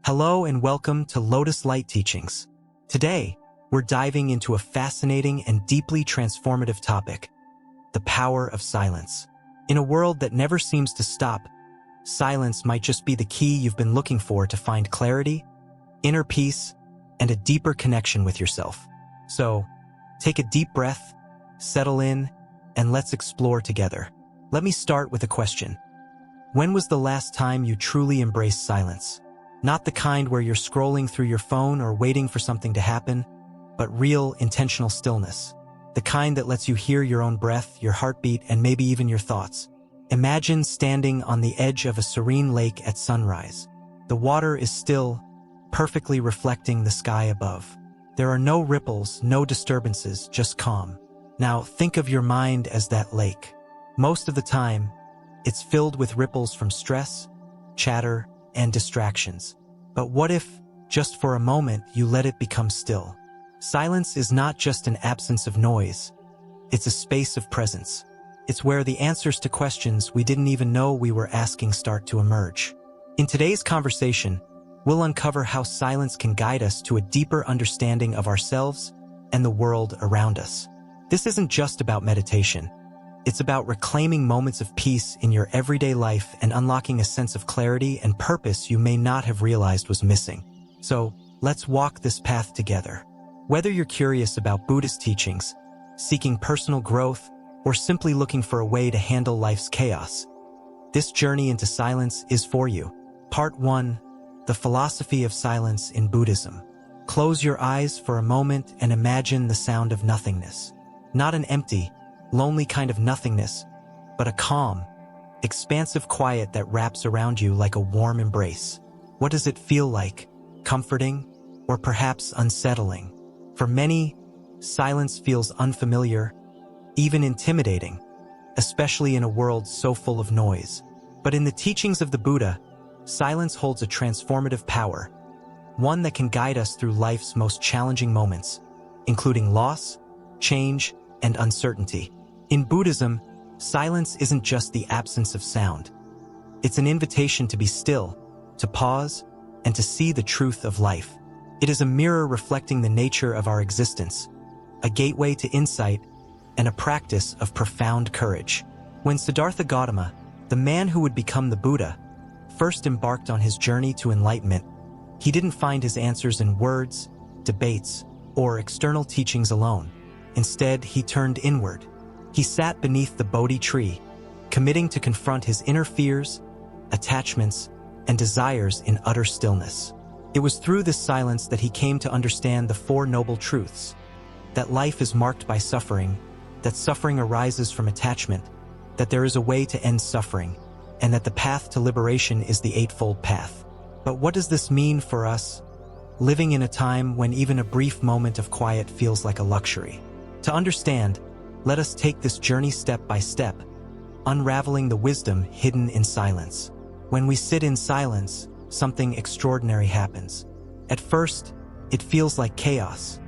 Hello and welcome to Lotus Light Teachings. Today, we're diving into a fascinating and deeply transformative topic, the power of silence. In a world that never seems to stop, silence might just be the key you've been looking for to find clarity, inner peace, and a deeper connection with yourself. So, take a deep breath, settle in, and let's explore together. Let me start with a question. When was the last time you truly embraced silence? Not the kind where you're scrolling through your phone or waiting for something to happen, but real, intentional stillness. The kind that lets you hear your own breath, your heartbeat, and maybe even your thoughts. Imagine standing on the edge of a serene lake at sunrise. The water is still, perfectly reflecting the sky above. There are no ripples, no disturbances, just calm. Now think of your mind as that lake. Most of the time, it's filled with ripples from stress, chatter, and distractions. But what if, just for a moment, you let it become still? Silence is not just an absence of noise. It's a space of presence. It's where the answers to questions we didn't even know we were asking start to emerge. In today's conversation, we'll uncover how silence can guide us to a deeper understanding of ourselves and the world around us. This isn't just about meditation. It's about reclaiming moments of peace in your everyday life and unlocking a sense of clarity and purpose you may not have realized was missing. So, let's walk this path together. Whether you're curious about Buddhist teachings, seeking personal growth, or simply looking for a way to handle life's chaos, this journey into silence is for you. Part 1. The philosophy of silence in Buddhism. Close your eyes for a moment and imagine the sound of nothingness. Not an empty, lonely kind of nothingness, but a calm, expansive quiet that wraps around you like a warm embrace. What does it feel like? Comforting, or perhaps unsettling? For many, silence feels unfamiliar, even intimidating, especially in a world so full of noise. But in the teachings of the Buddha, silence holds a transformative power, one that can guide us through life's most challenging moments, including loss, change, and uncertainty. In Buddhism, silence isn't just the absence of sound. It's an invitation to be still, to pause, and to see the truth of life. It is a mirror reflecting the nature of our existence, a gateway to insight, and a practice of profound courage. When Siddhartha Gautama, the man who would become the Buddha, first embarked on his journey to enlightenment, he didn't find his answers in words, debates, or external teachings alone. Instead, he turned inward. He sat beneath the Bodhi tree, committing to confront his inner fears, attachments, and desires in utter stillness. It was through this silence that he came to understand the Four Noble Truths: that life is marked by suffering, that suffering arises from attachment, that there is a way to end suffering, and that the path to liberation is the Eightfold Path. But what does this mean for us, living in a time when even a brief moment of quiet feels like a luxury? To understand, let us take this journey step by step, unraveling the wisdom hidden in silence. When we sit in silence, something extraordinary happens. At first, it feels like chaos,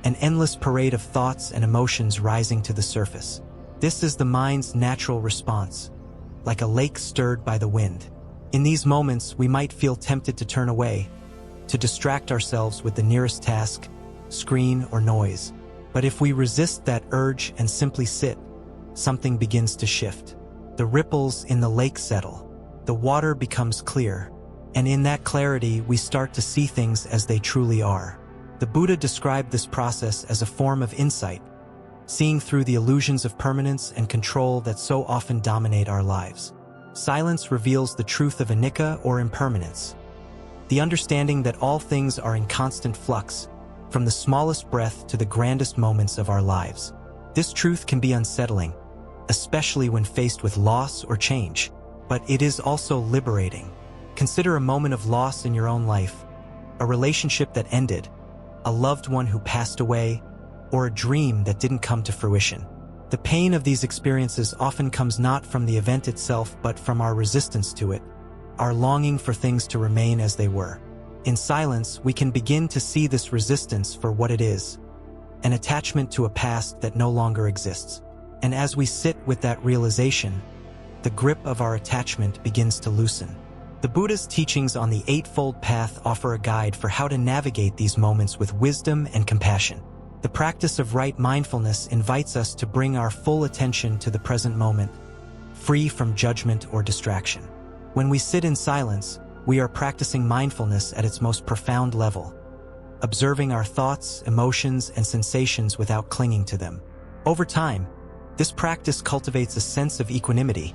an endless parade of thoughts and emotions rising to the surface. This is the mind's natural response, like a lake stirred by the wind. In these moments, we might feel tempted to turn away, to distract ourselves with the nearest task, screen, or noise. But if we resist that urge and simply sit, something begins to shift. The ripples in the lake settle, the water becomes clear, and in that clarity we start to see things as they truly are. The Buddha described this process as a form of insight, seeing through the illusions of permanence and control that so often dominate our lives. Silence reveals the truth of anicca, or impermanence, the understanding that all things are in constant flux, from the smallest breath to the grandest moments of our lives. This truth can be unsettling, especially when faced with loss or change, but it is also liberating. Consider a moment of loss in your own life, a relationship that ended, a loved one who passed away, or a dream that didn't come to fruition. The pain of these experiences often comes not from the event itself but from our resistance to it, our longing for things to remain as they were. In silence, we can begin to see this resistance for what it is, an attachment to a past that no longer exists. And as we sit with that realization, the grip of our attachment begins to loosen. The The Buddha's teachings on the Eightfold Path offer a guide for how to navigate these moments with wisdom and compassion. The practice of right mindfulness invites us to bring our full attention to the present moment, free from judgment or distraction. When we sit in silence, we are practicing mindfulness at its most profound level, observing our thoughts, emotions, and sensations without clinging to them. Over time, this practice cultivates a sense of equanimity,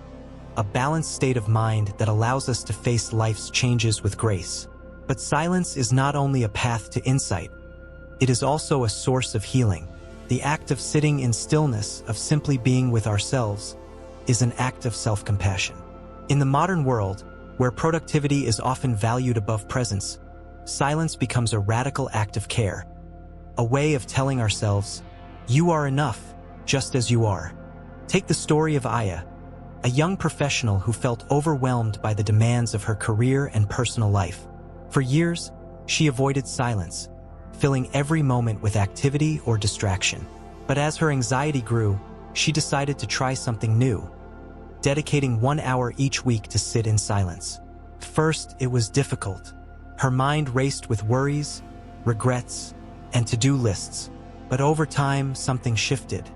a balanced state of mind that allows us to face life's changes with grace. But silence is not only a path to insight, it is also a source of healing. The act of sitting in stillness, of simply being with ourselves, is an act of self-compassion. In the modern world, where productivity is often valued above presence, silence becomes a radical act of care, a way of telling ourselves, "You are enough, just as you are." Take the story of Aya, a young professional who felt overwhelmed by the demands of her career and personal life. For years, she avoided silence, filling every moment with activity or distraction. But as her anxiety grew, she decided to try something new, dedicating 1 hour each week to sit in silence. First, it was difficult. Her mind raced with worries, regrets, and to-do lists. But over time, something shifted.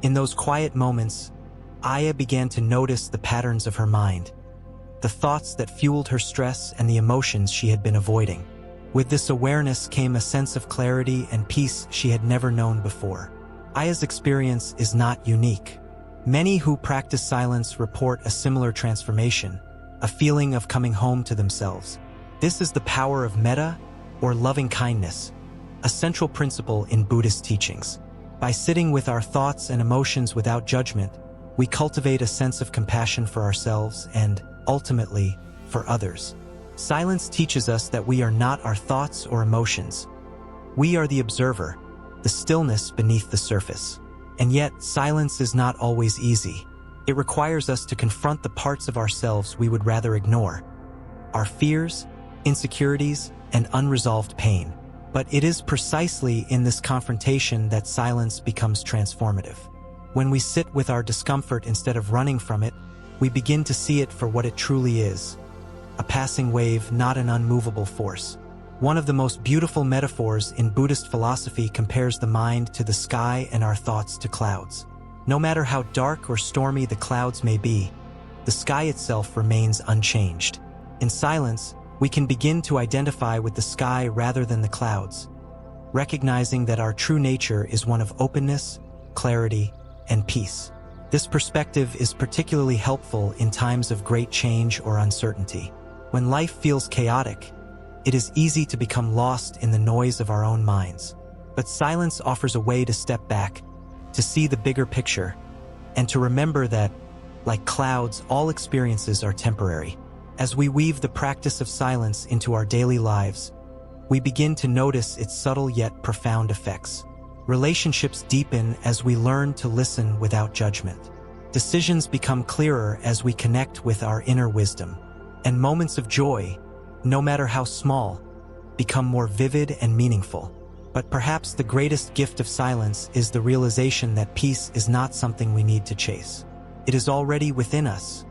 In those quiet moments, Aya began to notice the patterns of her mind, the thoughts that fueled her stress and the emotions she had been avoiding. With this awareness came a sense of clarity and peace she had never known before. Aya's experience is not unique. Many who practice silence report a similar transformation, a feeling of coming home to themselves. This is the power of metta, or loving kindness, a central principle in Buddhist teachings. By sitting with our thoughts and emotions without judgment, we cultivate a sense of compassion for ourselves and, ultimately, for others. Silence teaches us that we are not our thoughts or emotions. We are the observer, the stillness beneath the surface. And yet, silence is not always easy. It requires us to confront the parts of ourselves we would rather ignore, our fears, insecurities, and unresolved pain. But it is precisely in this confrontation that silence becomes transformative. When we sit with our discomfort instead of running from it, we begin to see it for what it truly is, a passing wave, not an unmovable force. One of the most beautiful metaphors in Buddhist philosophy compares the mind to the sky and our thoughts to clouds. No matter how dark or stormy the clouds may be, the sky itself remains unchanged. In silence, we can begin to identify with the sky rather than the clouds, recognizing that our true nature is one of openness, clarity, and peace. This perspective is particularly helpful in times of great change or uncertainty. When life feels chaotic, it is easy to become lost in the noise of our own minds. But silence offers a way to step back, to see the bigger picture, and to remember that, like clouds, all experiences are temporary. As we weave the practice of silence into our daily lives, we begin to notice its subtle yet profound effects. Relationships deepen as we learn to listen without judgment. Decisions become clearer as we connect with our inner wisdom. And moments of joy, no matter how small, become more vivid and meaningful. But perhaps the greatest gift of silence is the realization that peace is not something we need to chase. It is already within us,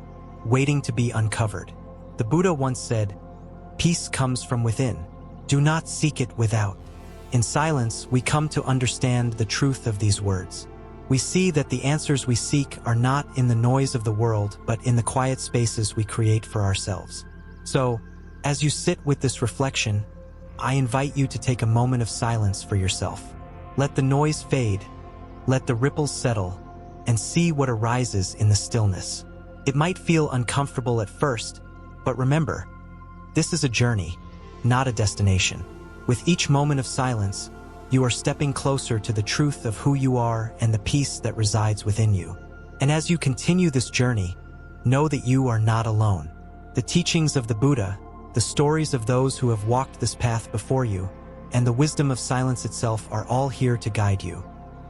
waiting to be uncovered. The Buddha once said, "Peace comes from within. Do not seek it without." In silence, we come to understand the truth of these words. We see that the answers we seek are not in the noise of the world, but in the quiet spaces we create for ourselves. So, as you sit with this reflection, I invite you to take a moment of silence for yourself. Let the noise fade, let the ripples settle, and see what arises in the stillness. It might feel uncomfortable at first, but remember, this is a journey, not a destination. With each moment of silence, you are stepping closer to the truth of who you are and the peace that resides within you. And as you continue this journey, know that you are not alone. The teachings of the Buddha, the stories of those who have walked this path before you, and the wisdom of silence itself are all here to guide you.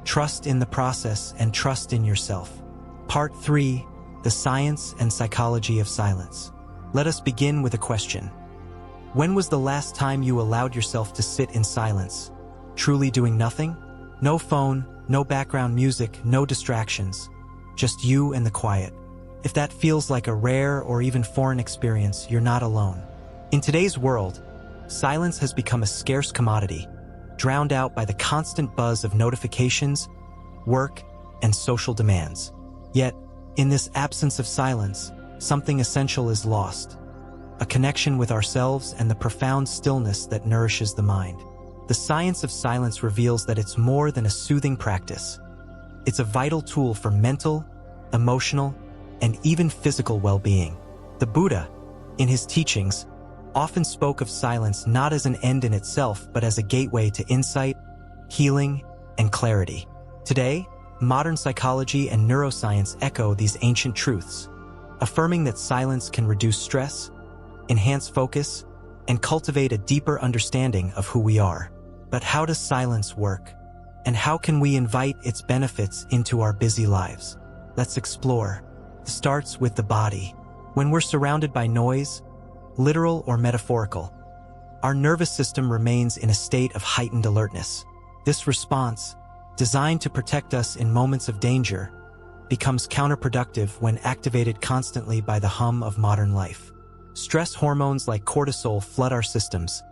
Trust in the process and trust in yourself. Part 3, the science and psychology of silence. Let us begin with a question. When was the last time you allowed yourself to sit in silence, truly doing nothing? No phone, no background music, no distractions, just you and the quiet. If that feels like a rare or even foreign experience, you're not alone. In today's world, silence has become a scarce commodity, drowned out by the constant buzz of notifications, work, and social demands. Yet, in this absence of silence, something essential is lost: a connection with ourselves and the profound stillness that nourishes the mind. The science of silence reveals that it's more than a soothing practice. It's a vital tool for mental, emotional, and even physical well-being. The Buddha, in his teachings, often spoke of silence not as an end in itself, but as a gateway to insight, healing, and clarity. Today, modern psychology and neuroscience echo these ancient truths, affirming that silence can reduce stress, enhance focus, and cultivate a deeper understanding of who we are. But how does silence work? And how can we invite its benefits into our busy lives? Let's explore. It starts with the body. When we're surrounded by noise, literal or metaphorical, our nervous system remains in a state of heightened alertness. This response, designed to protect us in moments of danger, becomes counterproductive when activated constantly by the hum of modern life. Stress hormones like cortisol flood our systems,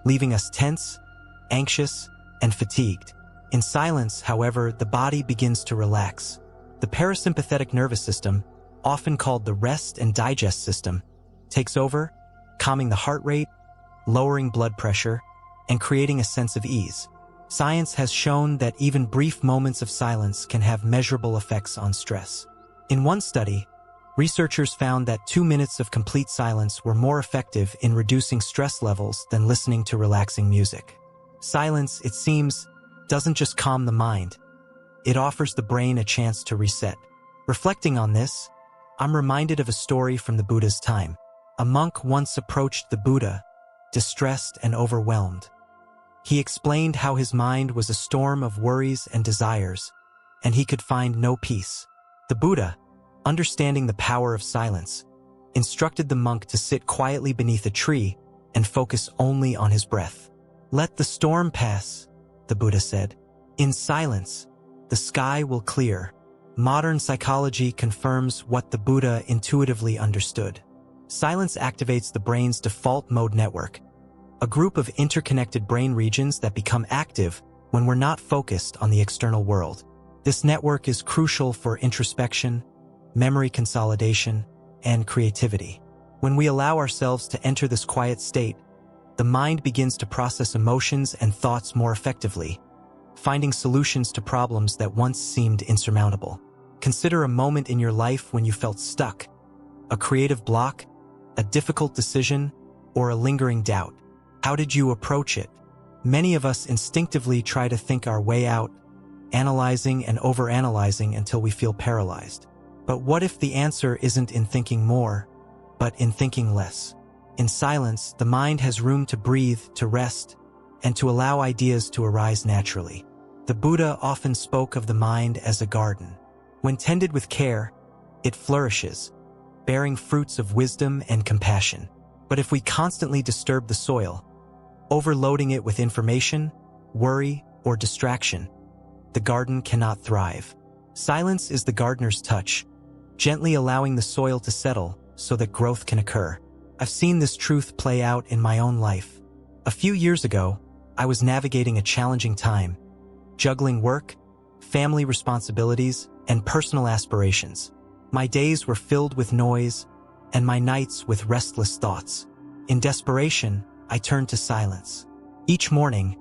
leaving us tense, anxious, and fatigued. In silence, however, the body begins to relax. The parasympathetic nervous system, often called the rest and digest system, takes over, calming the heart rate, lowering blood pressure, and creating a sense of ease. Science has shown that even brief moments of silence can have measurable effects on stress. In one study, researchers found that 2 minutes of complete silence were more effective in reducing stress levels than listening to relaxing music. Silence, it seems, doesn't just calm the mind. It offers the brain a chance to reset. Reflecting on this, I'm reminded of a story from the Buddha's time. A monk once approached the Buddha, distressed and overwhelmed. He explained how his mind was a storm of worries and desires, and he could find no peace. The Buddha, understanding the power of silence, instructed the monk to sit quietly beneath a tree and focus only on his breath. "Let the storm pass," the Buddha said. "In silence, the sky will clear." Modern psychology confirms what the Buddha intuitively understood. Silence activates the brain's default mode network, a group of interconnected brain regions that become active when we're not focused on the external world. This network is crucial for introspection, memory consolidation, and creativity. When we allow ourselves to enter this quiet state, the mind begins to process emotions and thoughts more effectively, finding solutions to problems that once seemed insurmountable. Consider a moment in your life when you felt stuck, a creative block, a difficult decision, or a lingering doubt. How did you approach it? Many of us instinctively try to think our way out, analyzing and overanalyzing until we feel paralyzed. But what if the answer isn't in thinking more, but in thinking less? In silence, the mind has room to breathe, to rest, and to allow ideas to arise naturally. The Buddha often spoke of the mind as a garden. When tended with care, it flourishes, bearing fruits of wisdom and compassion. But if we constantly disturb the soil, overloading it with information, worry, or distraction, the garden cannot thrive. Silence is the gardener's touch, gently allowing the soil to settle so that growth can occur. I've seen this truth play out in my own life. A few years ago, I was navigating a challenging time, juggling work, family responsibilities, and personal aspirations. My days were filled with noise, and my nights with restless thoughts. In desperation, I turned to silence. Each morning,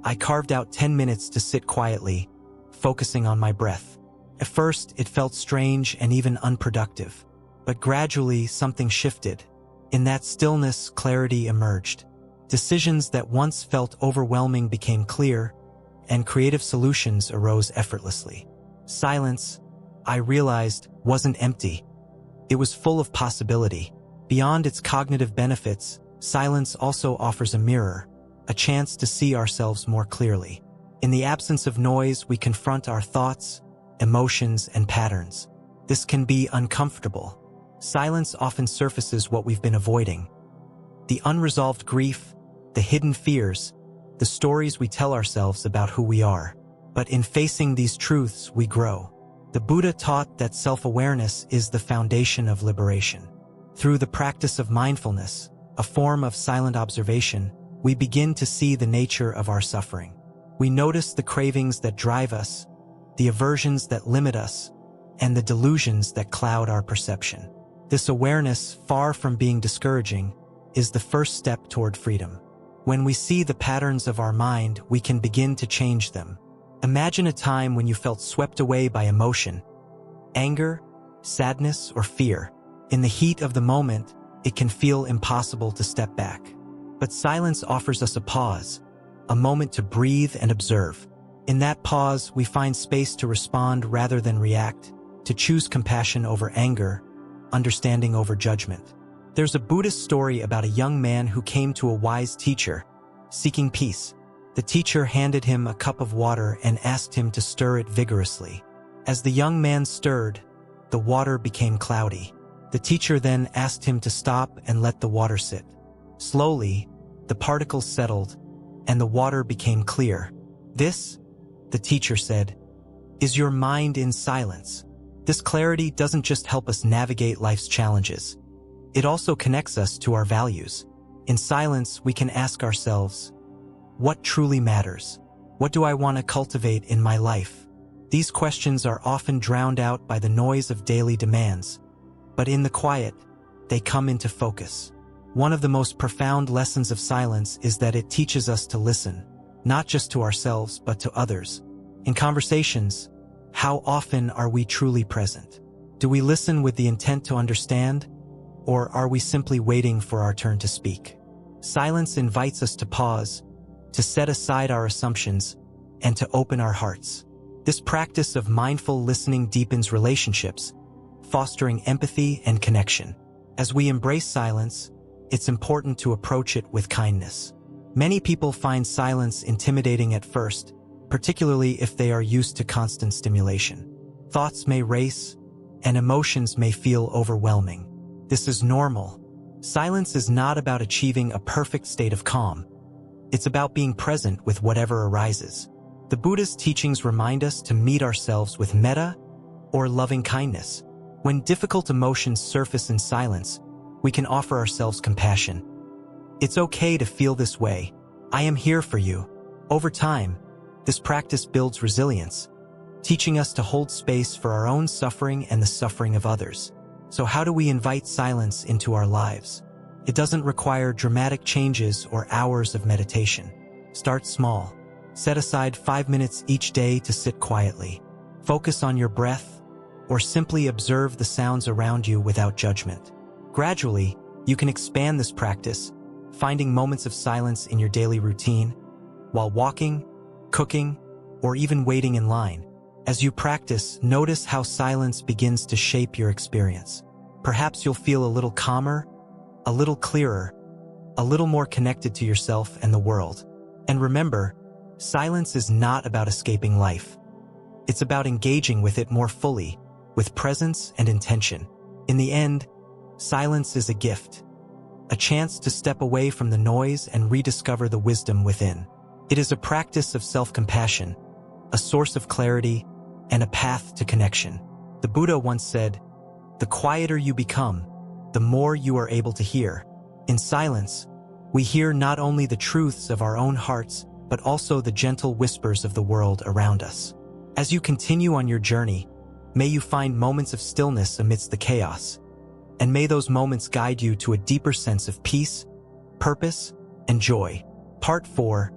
I carved out 10 minutes to sit quietly, focusing on my breath. At first, it felt strange and even unproductive. But gradually, something shifted. In that stillness, clarity emerged. Decisions that once felt overwhelming became clear, and creative solutions arose effortlessly. Silence, I realized, wasn't empty. It was full of possibility. Beyond its cognitive benefits, silence also offers a mirror, a chance to see ourselves more clearly. In the absence of noise, we confront our thoughts, emotions, and patterns. This can be uncomfortable. Silence often surfaces what we've been avoiding: the unresolved grief, the hidden fears, the stories we tell ourselves about who we are. But in facing these truths, we grow. The Buddha taught that self-awareness is the foundation of liberation. Through the practice of mindfulness, a form of silent observation, we begin to see the nature of our suffering. We notice the cravings that drive us, the aversions that limit us, and the delusions that cloud our perception. This awareness, far from being discouraging, is the first step toward freedom. When we see the patterns of our mind, we can begin to change them. Imagine a time when you felt swept away by emotion, anger, sadness, or fear. In the heat of the moment, it can feel impossible to step back. But silence offers us a pause, a moment to breathe and observe. In that pause, we find space to respond rather than react, to choose compassion over anger, understanding over judgment. There's a Buddhist story about a young man who came to a wise teacher, seeking peace. The teacher handed him a cup of water and asked him to stir it vigorously. As the young man stirred, the water became cloudy. The teacher then asked him to stop and let the water sit. Slowly, the particles settled, and the water became clear. This, the teacher said, is your mind in silence. This clarity doesn't just help us navigate life's challenges. It also connects us to our values. In silence, we can ask ourselves, what truly matters? What do I want to cultivate in my life? These questions are often drowned out by the noise of daily demands, but in the quiet, they come into focus. One of the most profound lessons of silence is that it teaches us to listen, not just to ourselves, but to others. In conversations, how often are we truly present? Do we listen with the intent to understand, or are we simply waiting for our turn to speak? Silence invites us to pause, to set aside our assumptions, and to open our hearts. This practice of mindful listening deepens relationships, fostering empathy and connection. As we embrace silence, it's important to approach it with kindness. Many people find silence intimidating at first, particularly if they are used to constant stimulation. Thoughts may race, and emotions may feel overwhelming. This is normal. Silence is not about achieving a perfect state of calm. It's about being present with whatever arises. The Buddha's teachings remind us to meet ourselves with metta, or loving kindness. When difficult emotions surface in silence, we can offer ourselves compassion. It's okay to feel this way. I am here for you. Over time, this practice builds resilience, teaching us to hold space for our own suffering and the suffering of others. So how do we invite silence into our lives? It doesn't require dramatic changes or hours of meditation. Start small. Set aside 5 minutes each day to sit quietly. Focus on your breath, or simply observe the sounds around you without judgment. Gradually, you can expand this practice, finding moments of silence in your daily routine, while walking, cooking, or even waiting in line. As you practice, notice how silence begins to shape your experience. Perhaps you'll feel a little calmer, a little clearer, a little more connected to yourself and the world. And remember, silence is not about escaping life. It's about engaging with it more fully, with presence and intention. In the end, silence is a gift, a chance to step away from the noise and rediscover the wisdom within. It is a practice of self-compassion, a source of clarity, and a path to connection. The Buddha once said, "The quieter you become, the more you are able to hear." In silence, we hear not only the truths of our own hearts, but also the gentle whispers of the world around us. As you continue on your journey, may you find moments of stillness amidst the chaos, and may those moments guide you to a deeper sense of peace, purpose, and joy. Part 4.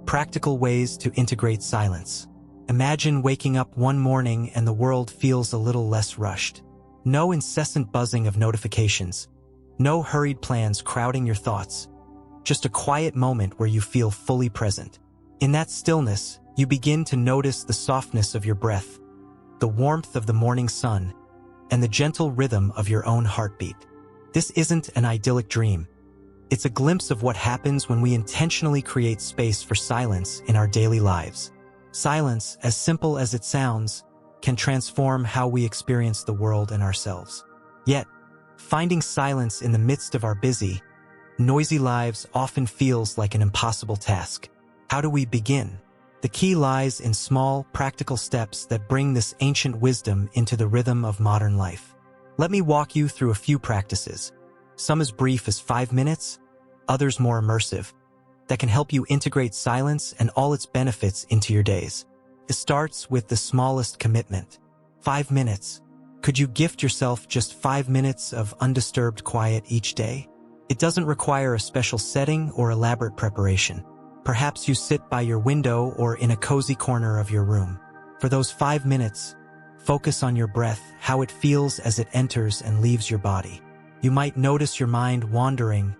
Practical ways to integrate silence. Imagine waking up one morning and the world feels a little less rushed. No incessant buzzing of notifications, no hurried plans crowding your thoughts, just a quiet moment where you feel fully present. In that stillness, you begin to notice the softness of your breath, the warmth of the morning sun, and the gentle rhythm of your own heartbeat. This isn't an idyllic dream. It's a glimpse of what happens when we intentionally create space for silence in our daily lives. Silence, as simple as it sounds, can transform how we experience the world and ourselves. Yet, finding silence in the midst of our busy, noisy lives often feels like an impossible task. How do we begin? The key lies in small, practical steps that bring this ancient wisdom into the rhythm of modern life. Let me walk you through a few practices, some as brief as 5 minutes, others more immersive, that can help you integrate silence and all its benefits into your days. It starts with the smallest commitment. 5 minutes. Could you gift yourself just 5 minutes of undisturbed quiet each day? It doesn't require a special setting or elaborate preparation. Perhaps you sit by your window or in a cozy corner of your room. For those 5 minutes, focus on your breath, how it feels as it enters and leaves your body. You might notice your mind wandering,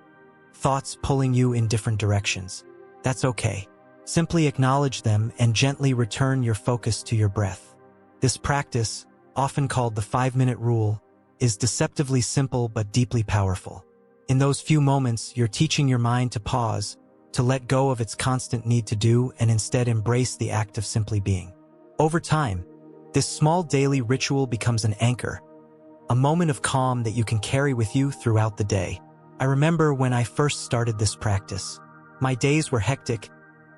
thoughts pulling you in different directions. That's okay. Simply acknowledge them and gently return your focus to your breath. This practice, often called the 5-minute rule, is deceptively simple but deeply powerful. In those few moments, you're teaching your mind to pause, to let go of its constant need to do and instead embrace the act of simply being. Over time, this small daily ritual becomes an anchor, a moment of calm that you can carry with you throughout the day. I remember when I first started this practice. My days were hectic,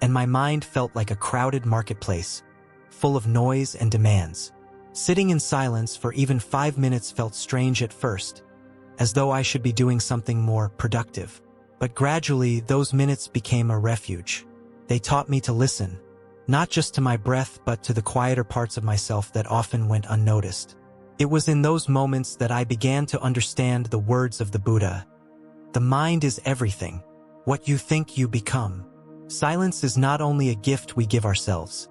and my mind felt like a crowded marketplace, full of noise and demands. Sitting in silence for even 5 minutes felt strange at first, as though I should be doing something more productive. But gradually, those minutes became a refuge. They taught me to listen, not just to my breath but to the quieter parts of myself that often went unnoticed. It was in those moments that I began to understand the words of the Buddha. The mind is everything. What you think, you become. Silence is not only a gift we give ourselves.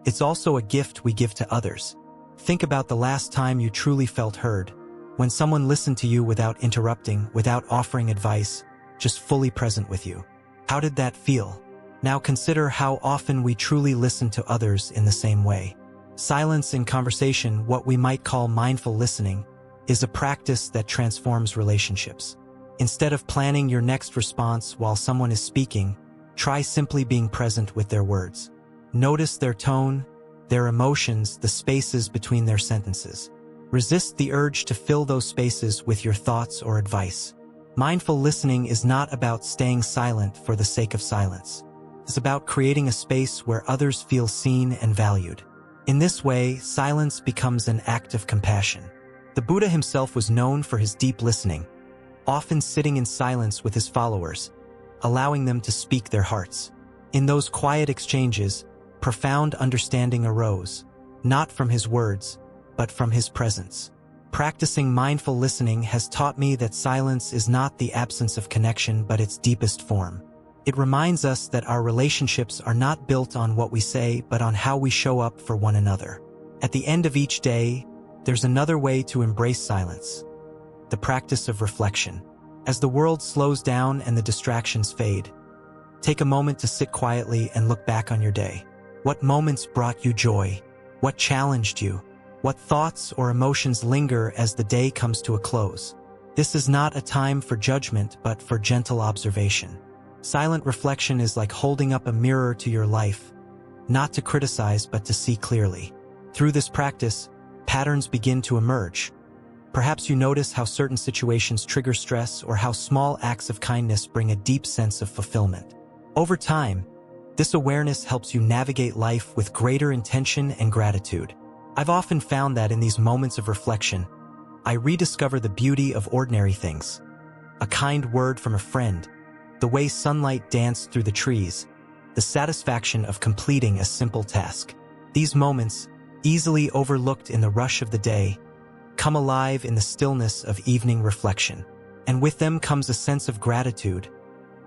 It's also a gift we give to others. Think about the last time you truly felt heard, when someone listened to you without interrupting, without offering advice, just fully present with you. How did that feel? Now consider how often we truly listen to others in the same way. Silence in conversation, what we might call mindful listening, is a practice that transforms relationships. Instead of planning your next response while someone is speaking, try simply being present with their words. Notice their tone, their emotions, the spaces between their sentences. Resist the urge to fill those spaces with your thoughts or advice. Mindful listening is not about staying silent for the sake of silence. It's about creating a space where others feel seen and valued. In this way, silence becomes an act of compassion. The Buddha himself was known for his deep listening, often sitting in silence with his followers, allowing them to speak their hearts. In those quiet exchanges, profound understanding arose, not from his words, but from his presence. Practicing mindful listening has taught me that silence is not the absence of connection but its deepest form. It reminds us that our relationships are not built on what we say but on how we show up for one another. At the end of each day, there's another way to embrace silence: the practice of reflection. As the world slows down and the distractions fade, take a moment to sit quietly and look back on your day. What moments brought you joy? What challenged you? What thoughts or emotions linger as the day comes to a close? This is not a time for judgment but for gentle observation. Silent reflection is like holding up a mirror to your life, not to criticize but to see clearly. Through this practice, patterns begin to emerge. Perhaps you notice how certain situations trigger stress or how small acts of kindness bring a deep sense of fulfillment. Over time, this awareness helps you navigate life with greater intention and gratitude. I've often found that in these moments of reflection, I rediscover the beauty of ordinary things. A kind word from a friend, the way sunlight danced through the trees, the satisfaction of completing a simple task. These moments, easily overlooked in the rush of the day, come alive in the stillness of evening reflection. And with them comes a sense of gratitude,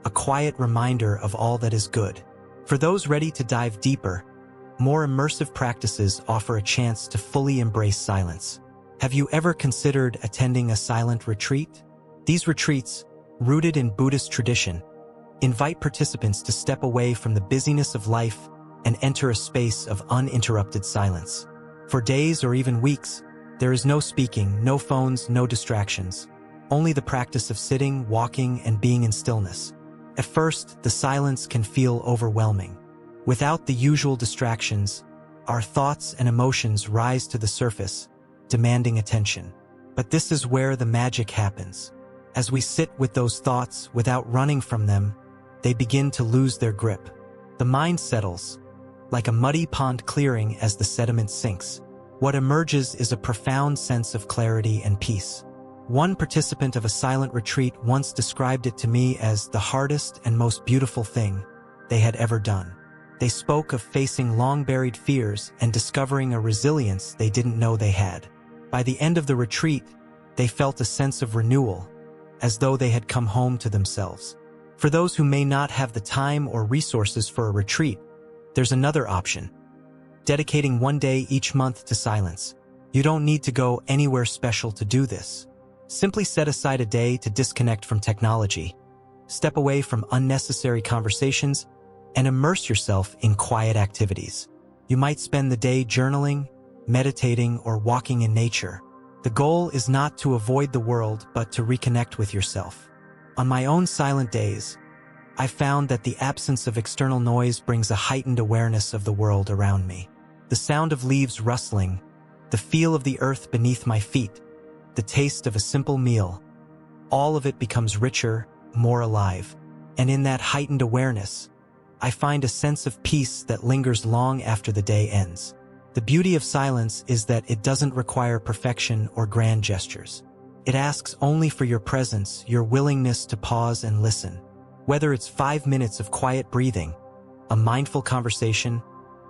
a quiet reminder of all that is good. For those ready to dive deeper, more immersive practices offer a chance to fully embrace silence. Have you ever considered attending a silent retreat? These retreats, rooted in Buddhist tradition, invite participants to step away from the busyness of life and enter a space of uninterrupted silence. For days or even weeks, there is no speaking, no phones, no distractions, only the practice of sitting, walking, and being in stillness. At first, the silence can feel overwhelming. Without the usual distractions, our thoughts and emotions rise to the surface, demanding attention. But this is where the magic happens. As we sit with those thoughts without running from them, they begin to lose their grip. The mind settles, like a muddy pond clearing as the sediment sinks. What emerges is a profound sense of clarity and peace. One participant of a silent retreat once described it to me as the hardest and most beautiful thing they had ever done. They spoke of facing long-buried fears and discovering a resilience they didn't know they had. By the end of the retreat, they felt a sense of renewal, as though they had come home to themselves. For those who may not have the time or resources for a retreat, there's another option: dedicating one day each month to silence. You don't need to go anywhere special to do this. Simply set aside a day to disconnect from technology, step away from unnecessary conversations, and immerse yourself in quiet activities. You might spend the day journaling, meditating, or walking in nature. The goal is not to avoid the world, but to reconnect with yourself. On my own silent days, I found that the absence of external noise brings a heightened awareness of the world around me. The sound of leaves rustling, the feel of the earth beneath my feet, the taste of a simple meal, all of it becomes richer, more alive. And in that heightened awareness, I find a sense of peace that lingers long after the day ends. The beauty of silence is that it doesn't require perfection or grand gestures. It asks only for your presence, your willingness to pause and listen. Whether it's 5 minutes of quiet breathing, a mindful conversation,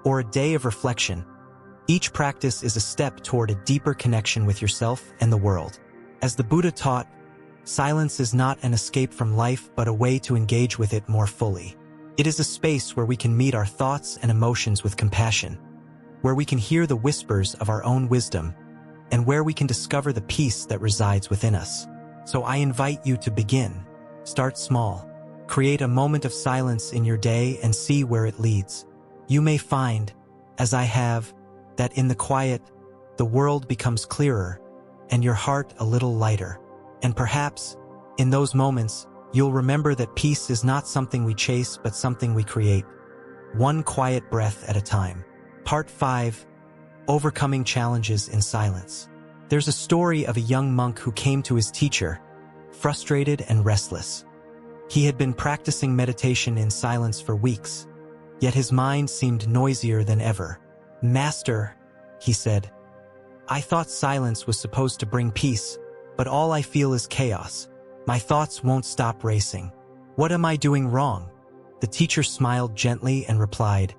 or a day of reflection, each practice is a step toward a deeper connection with yourself and the world. As the Buddha taught, silence is not an escape from life but a way to engage with it more fully. It is a space where we can meet our thoughts and emotions with compassion, where we can hear the whispers of our own wisdom, and where we can discover the peace that resides within us. So I invite you to begin. Start small. Create a moment of silence in your day and see where it leads. You may find, as I have, that in the quiet, the world becomes clearer, and your heart a little lighter. And perhaps, in those moments, you'll remember that peace is not something we chase but something we create, one quiet breath at a time. Part 5. Overcoming Challenges in Silence. There's a story of a young monk who came to his teacher, frustrated and restless. He had been practicing meditation in silence for weeks, yet his mind seemed noisier than ever. "Master," he said, "I thought silence was supposed to bring peace, but all I feel is chaos. My thoughts won't stop racing. What am I doing wrong?" The teacher smiled gently and replied,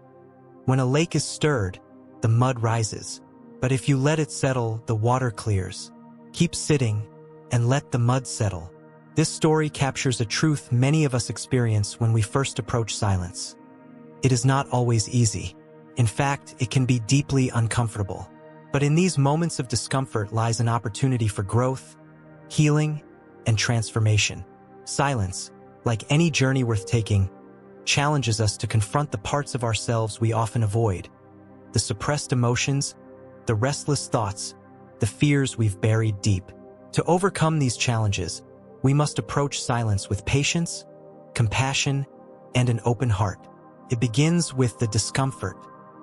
"When a lake is stirred, the mud rises. But if you let it settle, the water clears. Keep sitting and let the mud settle." This story captures a truth many of us experience when we first approach silence. It is not always easy. In fact, it can be deeply uncomfortable. But in these moments of discomfort lies an opportunity for growth, healing, and transformation. Silence, like any journey worth taking, challenges us to confront the parts of ourselves we often avoid, the suppressed emotions, the restless thoughts, the fears we've buried deep. To overcome these challenges, we must approach silence with patience, compassion, and an open heart. It begins with the discomfort.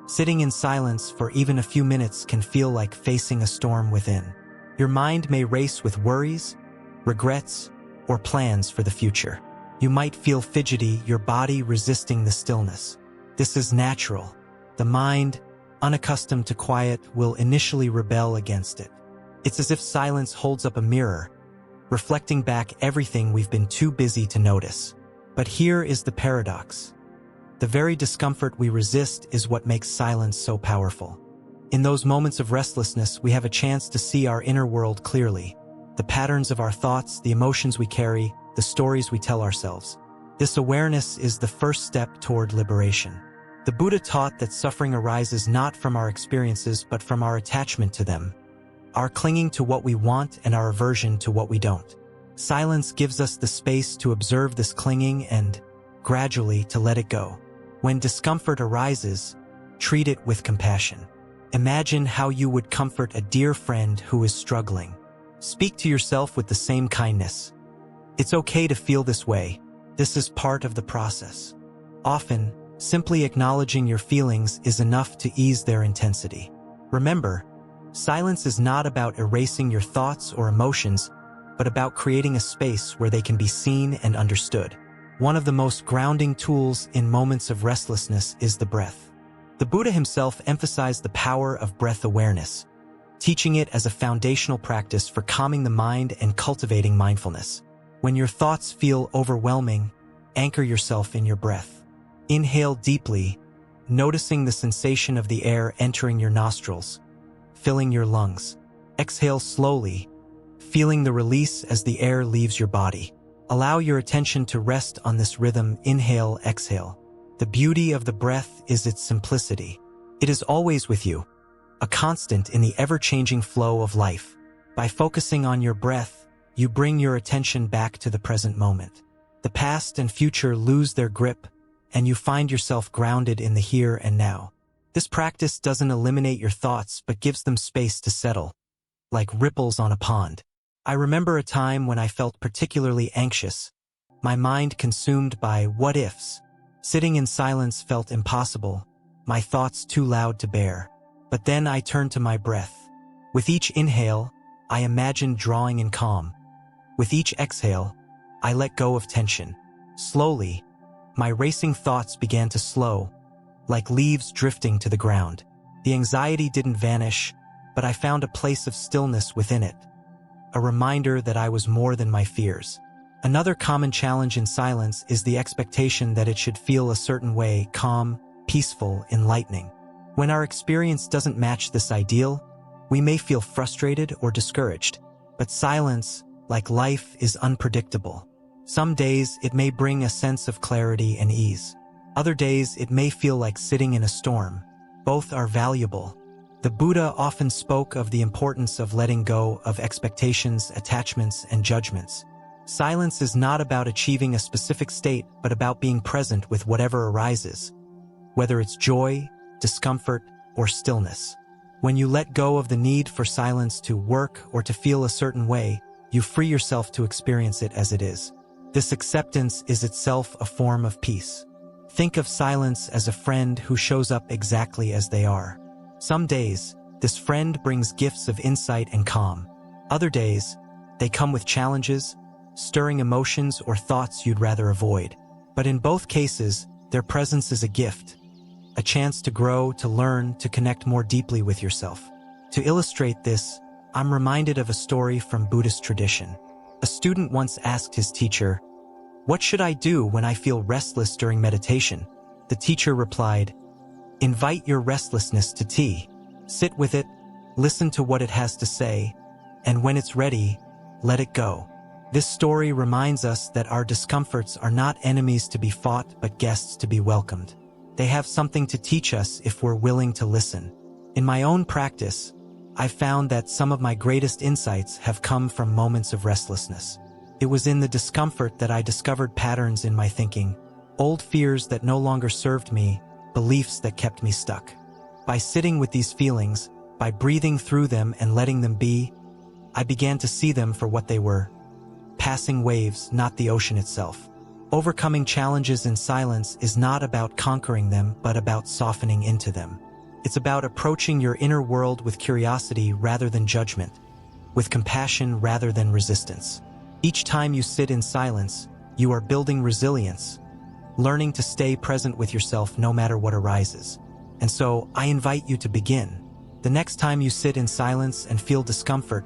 Sitting in silence for even a few minutes can feel like facing a storm within. Your mind may race with worries, regrets, or plans for the future. You might feel fidgety, your body resisting the stillness. This is natural. The mind, unaccustomed to quiet, will initially rebel against it. It's as if silence holds up a mirror, reflecting back everything we've been too busy to notice. But here is the paradox. The very discomfort we resist is what makes silence so powerful. In those moments of restlessness, we have a chance to see our inner world clearly. The patterns of our thoughts, the emotions we carry, the stories we tell ourselves. This awareness is the first step toward liberation. The Buddha taught that suffering arises not from our experiences but from our attachment to them, our clinging to what we want and our aversion to what we don't. Silence gives us the space to observe this clinging and, gradually, to let it go. When discomfort arises, treat it with compassion. Imagine how you would comfort a dear friend who is struggling. Speak to yourself with the same kindness. It's okay to feel this way. This is part of the process. Often, simply acknowledging your feelings is enough to ease their intensity. Remember, silence is not about erasing your thoughts or emotions, but about creating a space where they can be seen and understood. One of the most grounding tools in moments of restlessness is the breath. The Buddha himself emphasized the power of breath awareness, teaching it as a foundational practice for calming the mind and cultivating mindfulness. When your thoughts feel overwhelming, anchor yourself in your breath. Inhale deeply, noticing the sensation of the air entering your nostrils, filling your lungs. Exhale slowly, feeling the release as the air leaves your body. Allow your attention to rest on this rhythm, inhale, exhale. The beauty of the breath is its simplicity. It is always with you, a constant in the ever-changing flow of life. By focusing on your breath, you bring your attention back to the present moment. The past and future lose their grip, and you find yourself grounded in the here and now. This practice doesn't eliminate your thoughts, but gives them space to settle, like ripples on a pond. I remember a time when I felt particularly anxious, my mind consumed by what-ifs. Sitting in silence felt impossible, my thoughts too loud to bear. But then I turned to my breath. With each inhale, I imagined drawing in calm. With each exhale, I let go of tension. Slowly, my racing thoughts began to slow, like leaves drifting to the ground. The anxiety didn't vanish, but I found a place of stillness within it, a reminder that I was more than my fears. Another common challenge in silence is the expectation that it should feel a certain way, calm, peaceful, enlightening. When our experience doesn't match this ideal, we may feel frustrated or discouraged. But silence, like life, is unpredictable. Some days it may bring a sense of clarity and ease. Other days it may feel like sitting in a storm. Both are valuable. The Buddha often spoke of the importance of letting go of expectations, attachments, and judgments. Silence is not about achieving a specific state, but about being present with whatever arises, whether it's joy, discomfort, or stillness. When you let go of the need for silence to work or to feel a certain way, you free yourself to experience it as it is. This acceptance is itself a form of peace. Think of silence as a friend who shows up exactly as they are. Some days, this friend brings gifts of insight and calm. Other days, they come with challenges, stirring emotions or thoughts you'd rather avoid. But in both cases, their presence is a gift, a chance to grow, to learn, to connect more deeply with yourself. To illustrate this, I'm reminded of a story from Buddhist tradition. A student once asked his teacher, "What should I do when I feel restless during meditation?" The teacher replied, "Invite your restlessness to tea. Sit with it, listen to what it has to say, and when it's ready, let it go." This story reminds us that our discomforts are not enemies to be fought, but guests to be welcomed. They have something to teach us if we're willing to listen. In my own practice, I've found that some of my greatest insights have come from moments of restlessness. It was in the discomfort that I discovered patterns in my thinking, old fears that no longer served me, beliefs that kept me stuck. By sitting with these feelings, by breathing through them and letting them be, I began to see them for what they were: passing waves, not the ocean itself. Overcoming challenges in silence is not about conquering them, but about softening into them. It's about approaching your inner world with curiosity rather than judgment, with compassion rather than resistance. Each time you sit in silence, you are building resilience, learning to stay present with yourself no matter what arises. And so, I invite you to begin. The next time you sit in silence and feel discomfort,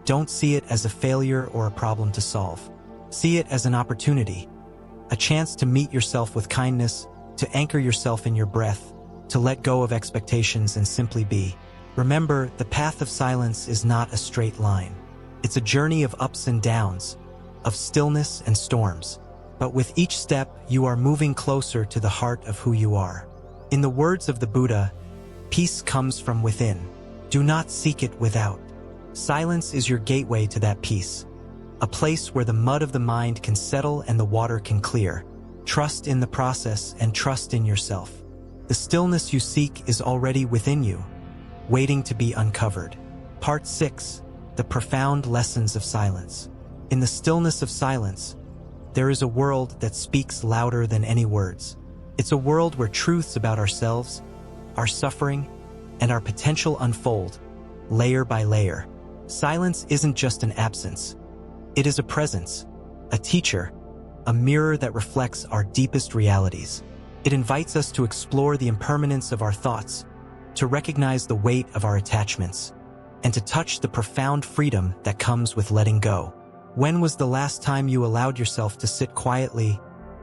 don't see it as a failure or a problem to solve. See it as an opportunity, a chance to meet yourself with kindness, to anchor yourself in your breath, to let go of expectations and simply be. Remember, the path of silence is not a straight line. It's a journey of ups and downs, of stillness and storms. But with each step, you are moving closer to the heart of who you are. In the words of the Buddha, peace comes from within. Do not seek it without. Silence is your gateway to that peace, a place where the mud of the mind can settle and the water can clear. Trust in the process and trust in yourself. The stillness you seek is already within you, waiting to be uncovered. Part 6. The profound lessons of silence. In the stillness of silence, there is a world that speaks louder than any words. It's a world where truths about ourselves, our suffering, and our potential unfold, layer by layer. Silence isn't just an absence. It is a presence, a teacher, a mirror that reflects our deepest realities. It invites us to explore the impermanence of our thoughts, to recognize the weight of our attachments, and to touch the profound freedom that comes with letting go. When was the last time you allowed yourself to sit quietly,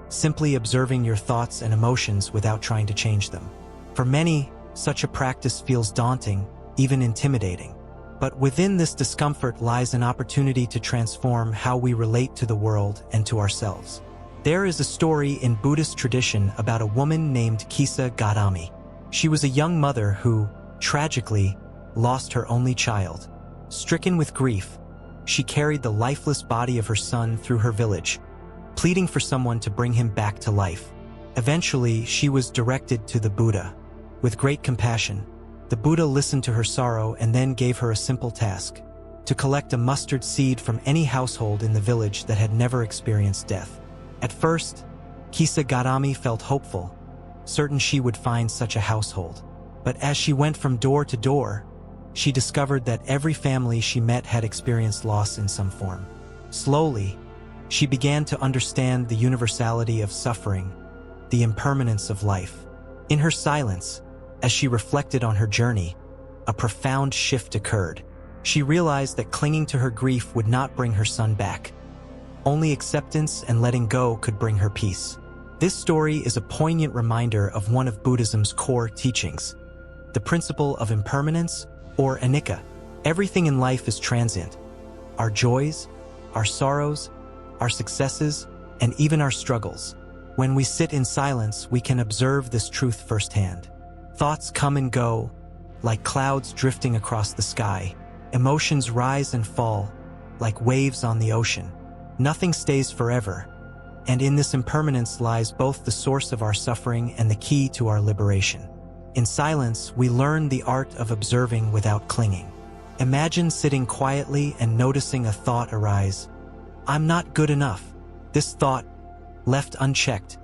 simply observing your thoughts and emotions without trying to change them? For many, such a practice feels daunting, even intimidating. But within this discomfort lies an opportunity to transform how we relate to the world and to ourselves. There is a story in Buddhist tradition about a woman named Kisa Gautami. She was a young mother who, tragically, lost her only child. Stricken with grief, she carried the lifeless body of her son through her village, pleading for someone to bring him back to life. Eventually, she was directed to the Buddha. With great compassion, the Buddha listened to her sorrow and then gave her a simple task: to collect a mustard seed from any household in the village that had never experienced death. At first, Kisa Gautami felt hopeful, certain she would find such a household. But as she went from door to door, she discovered that every family she met had experienced loss in some form. Slowly, she began to understand the universality of suffering, the impermanence of life. In her silence, as she reflected on her journey, a profound shift occurred. She realized that clinging to her grief would not bring her son back. Only acceptance and letting go could bring her peace. This story is a poignant reminder of one of Buddhism's core teachings, the principle of impermanence, or anicca. Everything in life is transient. Our joys, our sorrows, our successes, and even our struggles. When we sit in silence, we can observe this truth firsthand. Thoughts come and go, like clouds drifting across the sky. Emotions rise and fall, like waves on the ocean. Nothing stays forever, and in this impermanence lies both the source of our suffering and the key to our liberation. In silence, we learn the art of observing without clinging. Imagine sitting quietly and noticing a thought arise. "I'm not good enough." This thought, left unchecked,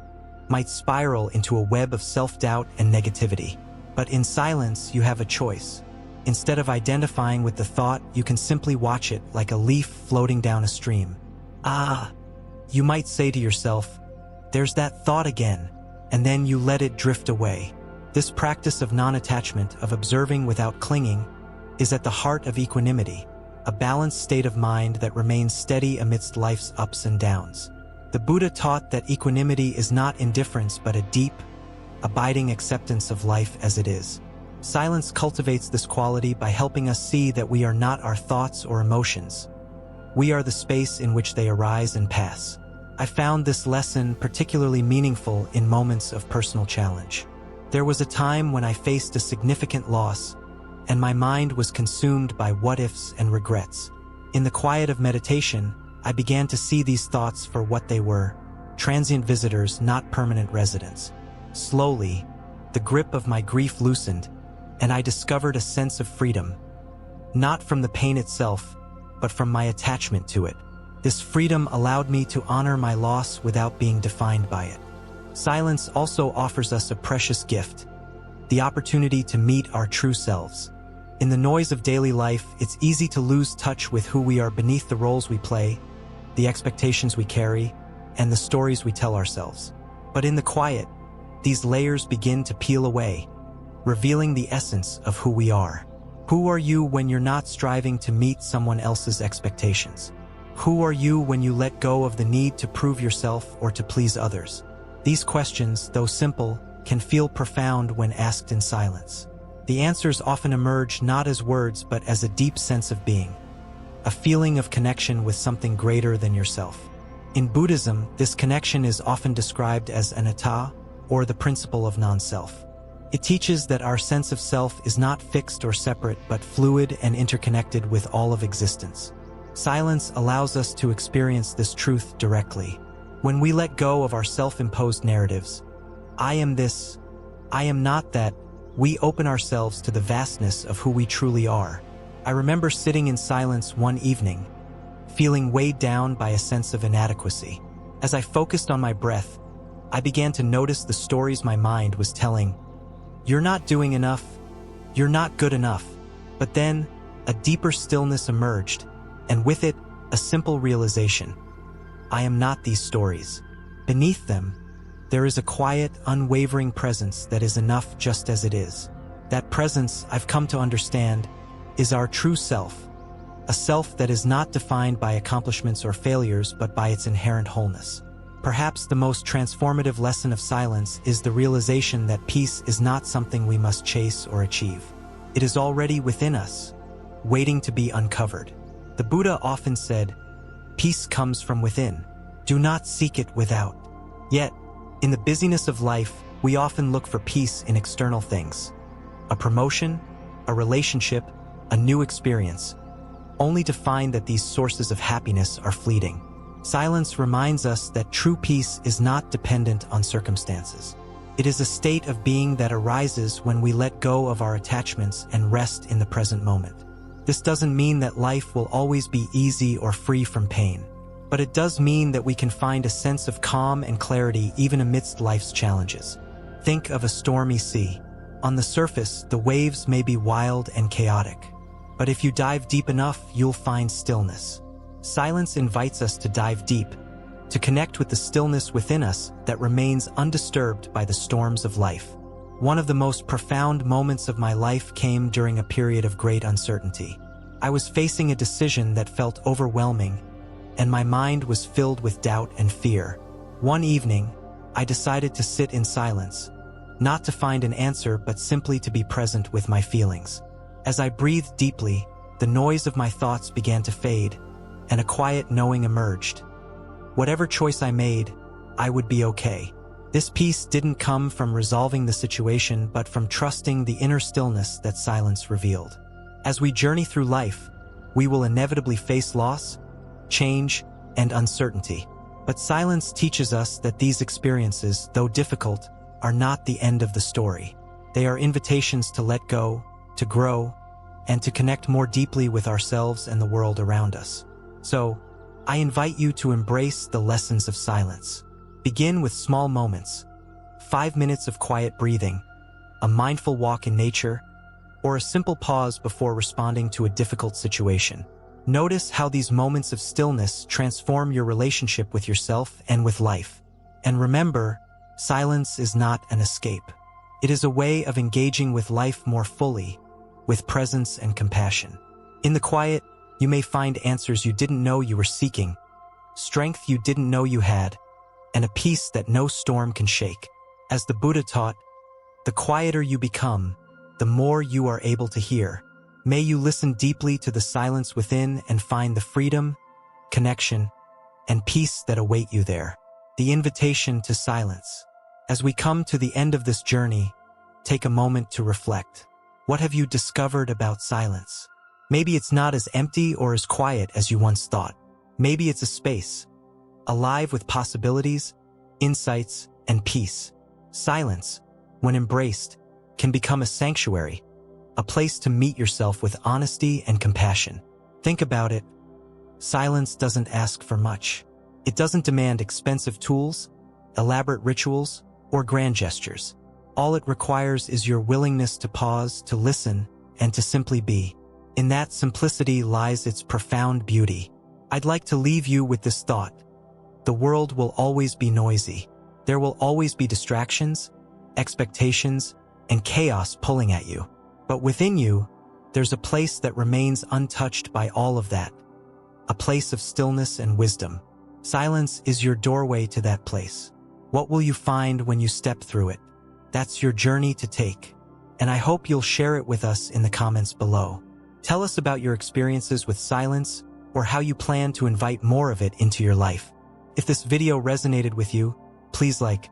might spiral into a web of self-doubt and negativity. But in silence, you have a choice. Instead of identifying with the thought, you can simply watch it like a leaf floating down a stream. You might say to yourself, "There's that thought again," and then you let it drift away. This practice of non-attachment, of observing without clinging, is at the heart of equanimity, a balanced state of mind that remains steady amidst life's ups and downs. The Buddha taught that equanimity is not indifference but a deep, abiding acceptance of life as it is. Silence cultivates this quality by helping us see that we are not our thoughts or emotions. We are the space in which they arise and pass. I found this lesson particularly meaningful in moments of personal challenge. There was a time when I faced a significant loss, and my mind was consumed by what-ifs and regrets. In the quiet of meditation, I began to see these thoughts for what they were: transient visitors, not permanent residents. Slowly, the grip of my grief loosened, and I discovered a sense of freedom, not from the pain itself, but from my attachment to it. This freedom allowed me to honor my loss without being defined by it. Silence also offers us a precious gift, the opportunity to meet our true selves. In the noise of daily life, it's easy to lose touch with who we are beneath the roles we play, the expectations we carry, and the stories we tell ourselves. But in the quiet, these layers begin to peel away, revealing the essence of who we are. Who are you when you're not striving to meet someone else's expectations? Who are you when you let go of the need to prove yourself or to please others? These questions, though simple, can feel profound when asked in silence. The answers often emerge not as words but as a deep sense of being, a feeling of connection with something greater than yourself. In Buddhism, this connection is often described as anatta, or the principle of non-self. It teaches that our sense of self is not fixed or separate but fluid and interconnected with all of existence. Silence allows us to experience this truth directly. When we let go of our self-imposed narratives, "I am this, I am not that," we open ourselves to the vastness of who we truly are. I remember sitting in silence one evening, feeling weighed down by a sense of inadequacy. As I focused on my breath, I began to notice the stories my mind was telling. "You're not doing enough. You're not good enough." But then, a deeper stillness emerged, and with it, a simple realization. I am not these stories. Beneath them, There is a quiet, unwavering presence that is enough just as it is. That presence, I've come to understand, is our true self. A self that is not defined by accomplishments or failures, but by its inherent wholeness. Perhaps the most transformative lesson of silence is the realization that peace is not something we must chase or achieve. It is already within us, waiting to be uncovered. The Buddha often said, "Peace comes from within. Do not seek it without." Yet, in the busyness of life, we often look for peace in external things. A promotion, a relationship, a new experience, only to find that these sources of happiness are fleeting. Silence reminds us that true peace is not dependent on circumstances. It is a state of being that arises when we let go of our attachments and rest in the present moment. This doesn't mean that life will always be easy or free from pain, but it does mean that we can find a sense of calm and clarity even amidst life's challenges. Think of a stormy sea. On the surface, the waves may be wild and chaotic, but if you dive deep enough, you'll find stillness. Silence invites us to dive deep, to connect with the stillness within us that remains undisturbed by the storms of life. One of the most profound moments of my life came during a period of great uncertainty. I was facing a decision that felt overwhelming, and my mind was filled with doubt and fear. One evening, I decided to sit in silence, not to find an answer but simply to be present with my feelings. As I breathed deeply, the noise of my thoughts began to fade, and a quiet knowing emerged. Whatever choice I made, I would be okay. This peace didn't come from resolving the situation, but from trusting the inner stillness that silence revealed. As we journey through life, we will inevitably face loss, change, and uncertainty. But silence teaches us that these experiences, though difficult, are not the end of the story. They are invitations to let go, to grow, and to connect more deeply with ourselves and the world around us. So, I invite you to embrace the lessons of silence. Begin with small moments, 5 minutes of quiet breathing, a mindful walk in nature, or a simple pause before responding to a difficult situation. Notice how these moments of stillness transform your relationship with yourself and with life. And remember, silence is not an escape. It is a way of engaging with life more fully, with presence and compassion. In the quiet, you may find answers you didn't know you were seeking, strength you didn't know you had, and a peace that no storm can shake. As the Buddha taught, the quieter you become, the more you are able to hear. May you listen deeply to the silence within and find the freedom, connection, and peace that await you there. The invitation to silence. As we come to the end of this journey, take a moment to reflect. What have you discovered about silence? Maybe it's not as empty or as quiet as you once thought. Maybe it's a space, alive with possibilities, insights, and peace. Silence, when embraced, can become a sanctuary, a place to meet yourself with honesty and compassion. Think about it. Silence doesn't ask for much. It doesn't demand expensive tools, elaborate rituals, or grand gestures. All it requires is your willingness to pause, to listen, and to simply be. In that simplicity lies its profound beauty. I'd like to leave you with this thought. The world will always be noisy. There will always be distractions, expectations, and chaos pulling at you. But within you, there's a place that remains untouched by all of that. A place of stillness and wisdom. Silence is your doorway to that place. What will you find when you step through it? That's your journey to take. And I hope you'll share it with us in the comments below. Tell us about your experiences with silence or how you plan to invite more of it into your life. If this video resonated with you, please like,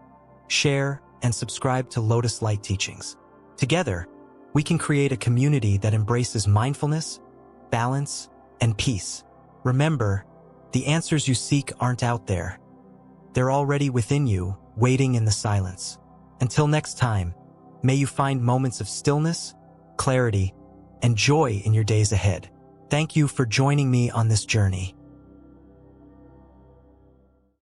share, and subscribe to Lotus Light Teachings. Together, we can create a community that embraces mindfulness, balance, and peace. Remember, the answers you seek aren't out there. They're already within you, waiting in the silence. Until next time, may you find moments of stillness, clarity, and joy in your days ahead. Thank you for joining me on this journey.